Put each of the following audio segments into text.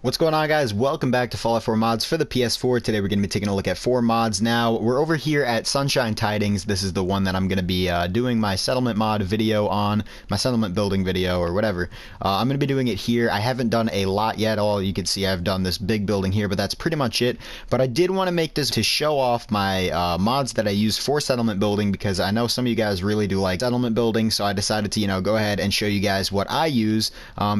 What's going on, guys? Welcome back to Fallout 4 mods for the PS4. Today we're going to be taking a look at 4 mods. Now, we're over here at Sunshine Tidings. This is the one that I'm going to be doing my settlement mod video on, my settlement building video or whatever. I'm going to be doing it here. I haven't done a lot yet. All you can see, I've done this big building here, but that's pretty much it. But I did want to make this to show off my mods that I use for settlement building, because I know some of you guys really do like settlement building, so I decided to, go ahead and show you guys what I use,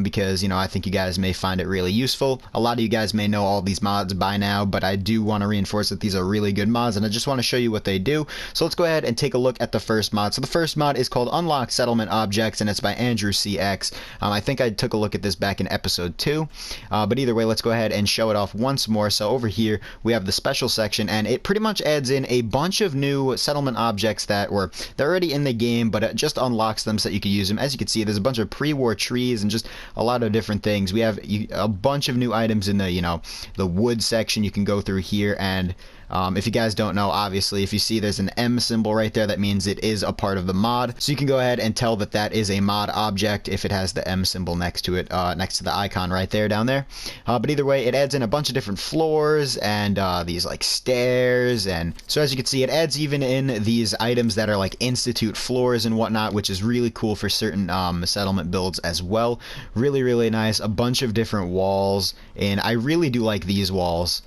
because, I think you guys may find it really useful. A lot of you guys may know all these mods by now, but I do want to reinforce that these are really good mods, and I just want to show you what they do. So let's go ahead and take a look at the first mod. So the first mod is called Unlock Settlement Objects, and it's by Andrew CX. I think I took a look at this back in episode 2, but either way, let's go ahead and show it off once more. So over here, we have the special section, and it pretty much adds in a bunch of new settlement objects that they're already in the game, but it just unlocks them so that you can use them. As you can see, there's a bunch of pre-war trees and just a lot of different things. We have a bunch of new items in the the wood section. You can go through here, and if you guys don't know, obviously, if you see there's an M symbol right there, that means it is a part of the mod. So you can go ahead and tell that that is a mod object if it has the M symbol next to it, next to the icon right there, down there. But either way, it adds in a bunch of different floors and these like stairs, and so as you can see, it adds even in these items that are like institute floors and whatnot, which is really cool for certain settlement builds as well. Really, really nice. A bunch of different walls, and I really do like these walls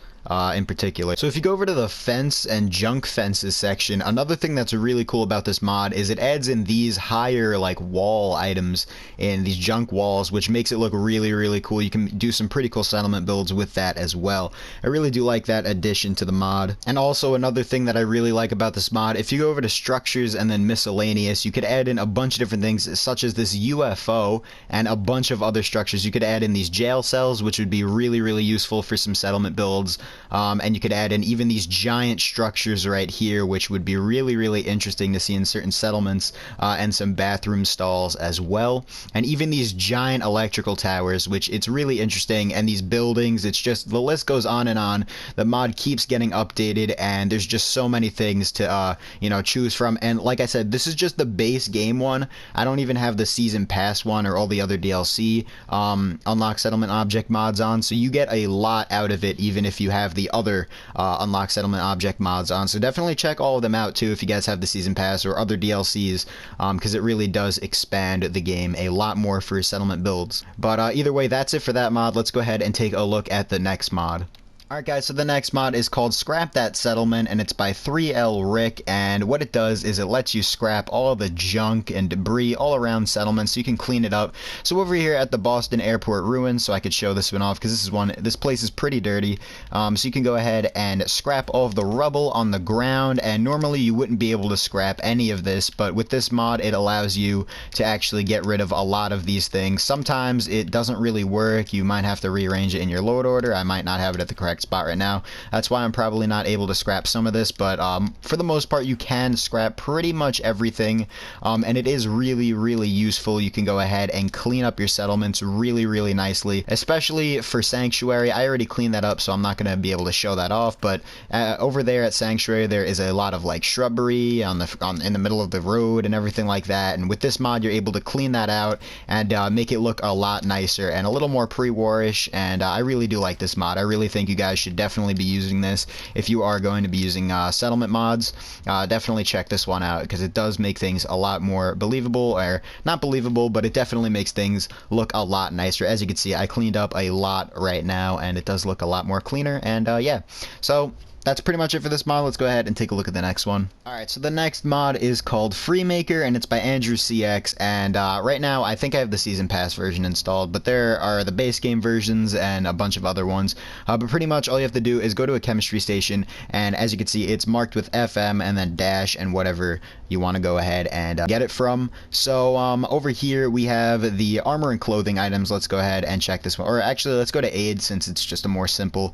in particular. So if you go over to the fence and junk fences section, another thing that's really cool about this mod is it adds in these higher like wall items in these junk walls, which makes it look really, really cool. You can do some pretty cool settlement builds with that as well. I really do like that addition to the mod. And also another thing that I really like about this mod, if you go over to structures and then miscellaneous, you could add in a bunch of different things, such as this UFO and a bunch of other structures. You could add in these jail cells, which would be really, really useful for some settlement builds. And you could add in even these giant structures right here, which would be really, really interesting to see in certain settlements, and some bathroom stalls as well. And even these giant electrical towers, which it's really interesting, and these buildings, it's just, the list goes on and on. The mod keeps getting updated, and there's just so many things to, choose from. And like I said, this is just the base game one. I don't even have the season pass one or all the other DLC unlock settlement object mods on, so you get a lot out of it, even if you have the other unlock settlement object mods on. So definitely check all of them out too if you guys have the season pass or other DLCs, because it really does expand the game a lot more for settlement builds. But either way, that's it for that mod. Let's go ahead and take a look at the next mod. Alright guys, so the next mod is called Scrap That Settlement, and it's by 3L Rick, and what it does is it lets you scrap all the junk and debris all around settlements so you can clean it up. So over here at the Boston Airport ruins, so I could show this one off because this place is pretty dirty, so you can go ahead and scrap all of the rubble on the ground, and normally you wouldn't be able to scrap any of this, but with this mod it allows you to actually get rid of a lot of these things. Sometimes it doesn't really work, you might have to rearrange it in your load order. I might not have it at the correct spot right now. That's why I'm probably not able to scrap some of this, but for the most part you can scrap pretty much everything, and it is really, really useful. You can go ahead and clean up your settlements really, really nicely, especially for Sanctuary. I already cleaned that up, so I'm not going to be able to show that off, but over there at Sanctuary there is a lot of like shrubbery in the middle of the road and everything like that, and with this mod you're able to clean that out and make it look a lot nicer and a little more pre-war-ish, and I really do like this mod. I really think you guys should definitely be using this if you are going to be using settlement mods. Definitely check this one out because it does make things a lot more believable, or not believable, but it definitely makes things look a lot nicer. As you can see, I cleaned up a lot right now and it does look a lot more cleaner, and yeah, so that's pretty much it for this mod. Let's go ahead and take a look at the next one. Alright, so the next mod is called Freemaker, and it's by Andrew CX, and right now I think I have the season pass version installed, but there are the base game versions and a bunch of other ones, but pretty much all you have to do is go to a chemistry station, and as you can see it's marked with FM and then dash and whatever you want to go ahead and get it from. So over here we have the armor and clothing items. Let's go ahead and check this one, or actually let's go to aid since it's just a more simple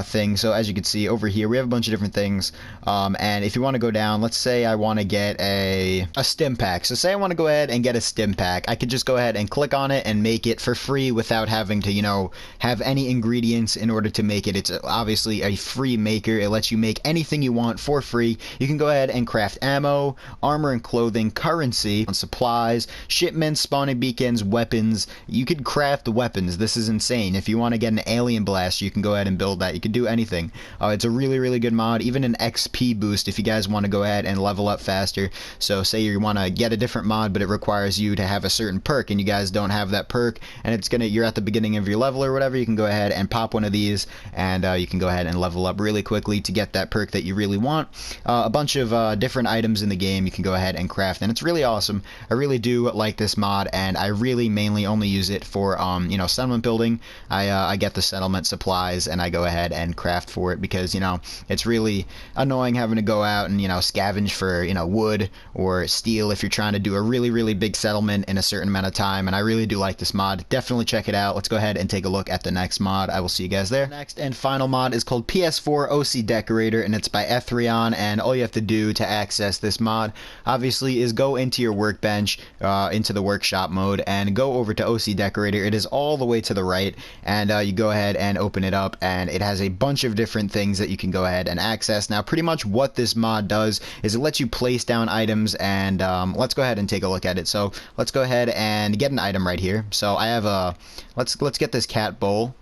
thing. So as you can see over here We have a bunch of different things. And if you want to go down, let's say I want to get a stim pack. So say I want to go ahead and get a stim pack. I could just go ahead and click on it and make it for free without having to, you know, have any ingredients in order to make it. It's obviously a free maker. It lets you make anything you want for free. You can go ahead and craft ammo, armor and clothing, currency, supplies, shipments, spawning beacons, weapons. You could craft the weapons. This is insane. If you want to get an alien blaster, you can go ahead and build that. You can do anything. It's a really, really good mod. Even an XP boost if you guys want to go ahead and level up faster. So say you want to get a different mod, but it requires you to have a certain perk, and you guys don't have that perk, and you're at the beginning of your level or whatever, you can go ahead and pop one of these, and you can go ahead and level up really quickly to get that perk that you really want. A bunch of different items in the game you can go ahead and craft, and it's really awesome. I really do like this mod, and I really mainly only use it for you know, settlement building. I get the settlement supplies and I go ahead and craft for it, because, you know, it's really annoying having to go out and, you know, scavenge for, you know, wood or steel if you're trying to do a really, really big settlement in a certain amount of time. And I really do like this mod. Definitely check it out. Let's go ahead and take a look at the next mod. I will see you guys there. Next and final mod is called PS4 OC Decorator, and it's by Ethrion. And all you have to do to access this mod obviously is go into your workbench, into the workshop mode, and go over to OC Decorator. It is all the way to the right, and you go ahead and open it up, and it has a bunch of different things that you can go ahead and access. Now pretty much what this mod does is it lets you place down items, and let's go ahead and take a look at it. So let's go ahead and get an item right here. So I have a let's get this cat bowl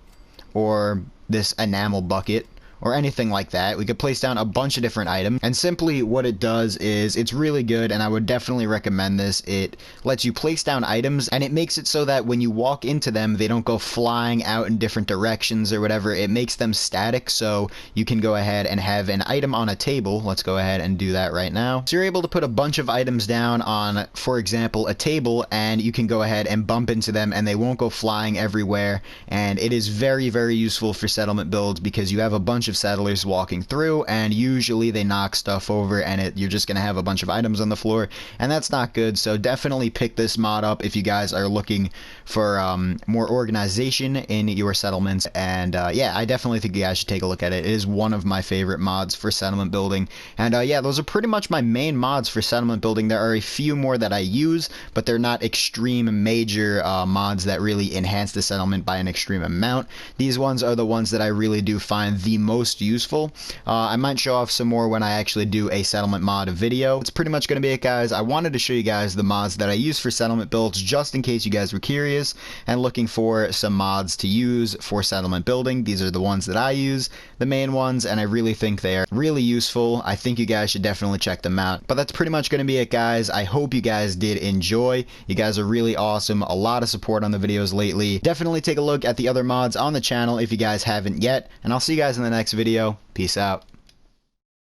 or this enamel bucket or anything like that. We could place down a bunch of different items, and simply what it does is it's really good, and I would definitely recommend this. It lets you place down items, and it makes it so that when you walk into them, they don't go flying out in different directions or whatever. It makes them static, so you can go ahead and have an item on a table. Let's go ahead and do that right now. So you're able to put a bunch of items down on, for example, a table, and you can go ahead and bump into them, and they won't go flying everywhere. And it is very, very useful for settlement builds, because you have a bunch of settlers walking through, and usually they knock stuff over, and you're just gonna have a bunch of items on the floor, and that's not good. So definitely pick this mod up if you guys are looking for more organization in your settlements. And yeah, I definitely think you guys should take a look at it. It is one of my favorite mods for settlement building. And yeah, those are pretty much my main mods for settlement building. There are a few more that I use, but they're not extreme major mods that really enhance the settlement by an extreme amount. These ones are the ones that I really do find the most useful. I might show off some more when I actually do a settlement mod video. It's pretty much going to be it, guys. I wanted to show you guys the mods that I use for settlement builds, just in case you guys were curious and looking for some mods to use for settlement building. These are the ones that I use, the main ones, and I really think they are really useful. I think you guys should definitely check them out. But that's pretty much going to be it, guys. I hope you guys did enjoy. You guys are really awesome. A lot of support on the videos lately. Definitely take a look at the other mods on the channel if you guys haven't yet, and I'll see you guys in the next video. Peace out.